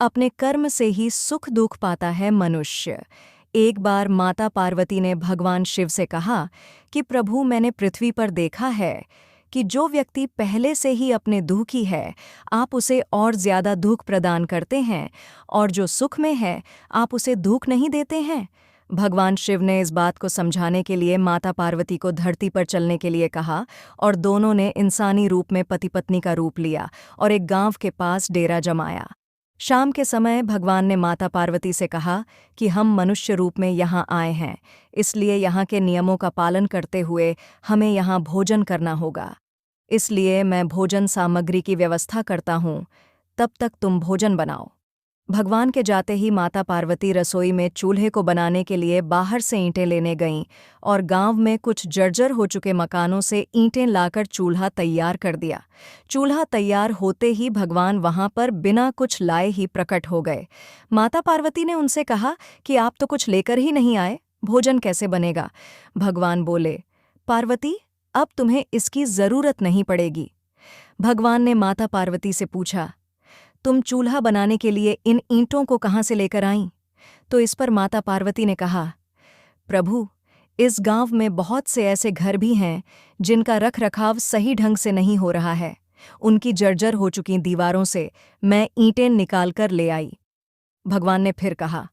अपने कर्म से ही सुख दुख पाता है मनुष्य। एक बार माता पार्वती ने भगवान शिव से कहा कि प्रभु, मैंने पृथ्वी पर देखा है कि जो व्यक्ति पहले से ही अपने दुखी है, आप उसे और ज्यादा दुख प्रदान करते हैं, और जो सुख में है, आप उसे दुख नहीं देते हैं। भगवान शिव ने इस बात को समझाने के लिए माता पार्वती को धरती पर चलने के लिए कहा, और दोनों ने इंसानी रूप में पति पत्नी का रूप लिया और एक गांव के पास डेरा जमाया। शाम के समय भगवान ने माता पार्वती से कहा कि हम मनुष्य रूप में यहाँ आए हैं, इसलिए यहाँ के नियमों का पालन करते हुए हमें यहाँ भोजन करना होगा। इसलिए मैं भोजन सामग्री की व्यवस्था करता हूँ, तब तक तुम भोजन बनाओ। भगवान के जाते ही माता पार्वती रसोई में चूल्हे को बनाने के लिए बाहर से ईंटें लेने गईं और गांव में कुछ जर्जर हो चुके मकानों से ईंटें लाकर चूल्हा तैयार कर दिया। चूल्हा तैयार होते ही भगवान वहां पर बिना कुछ लाए ही प्रकट हो गए। माता पार्वती ने उनसे कहा कि आप तो कुछ लेकर ही नहीं आए, भोजन कैसे बनेगा? भगवान बोले, पार्वती, अब तुम्हें इसकी जरूरत नहीं पड़ेगी। भगवान ने माता पार्वती से पूछा, तुम चूल्हा बनाने के लिए इन ईंटों को कहाँ से लेकर आईं? तो इस पर माता पार्वती ने कहा, प्रभु, इस गांव में बहुत से ऐसे घर भी हैं जिनका रख रखाव सही ढंग से नहीं हो रहा है। उनकी जर्जर हो चुकी दीवारों से मैं ईंटें निकाल कर ले आई। भगवान ने फिर कहा,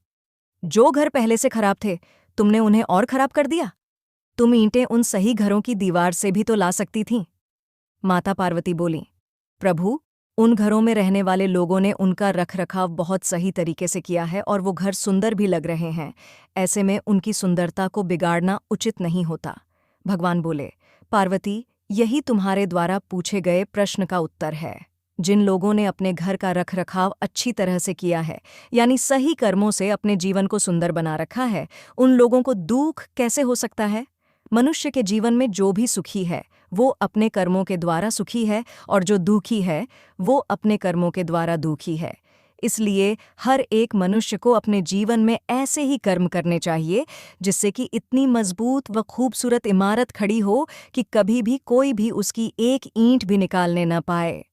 जो घर पहले से खराब थे, तुमने उन्हें और खराब कर दिया। तुम ईंटें उन सही घरों की दीवार से भी तो ला सकती थीं। माता पार्वती बोली, प्रभु, उन घरों में रहने वाले लोगों ने उनका रखरखाव बहुत सही तरीके से किया है और वो घर सुंदर भी लग रहे हैं। ऐसे में उनकी सुंदरता को बिगाड़ना उचित नहीं होता। भगवान बोले, पार्वती, यही तुम्हारे द्वारा पूछे गए प्रश्न का उत्तर है। जिन लोगों ने अपने घर का रखरखाव अच्छी तरह से किया है, यानी सही कर्मों से अपने जीवन को सुंदर बना रखा है, उन लोगों को दुख कैसे हो सकता है? मनुष्य के जीवन में जो भी सुखी है वो अपने कर्मों के द्वारा सुखी है, और जो दुखी है वो अपने कर्मों के द्वारा दुखी है। इसलिए हर एक मनुष्य को अपने जीवन में ऐसे ही कर्म करने चाहिए जिससे कि इतनी मजबूत व खूबसूरत इमारत खड़ी हो कि कभी भी कोई भी उसकी एक ईंट भी निकालने न पाए।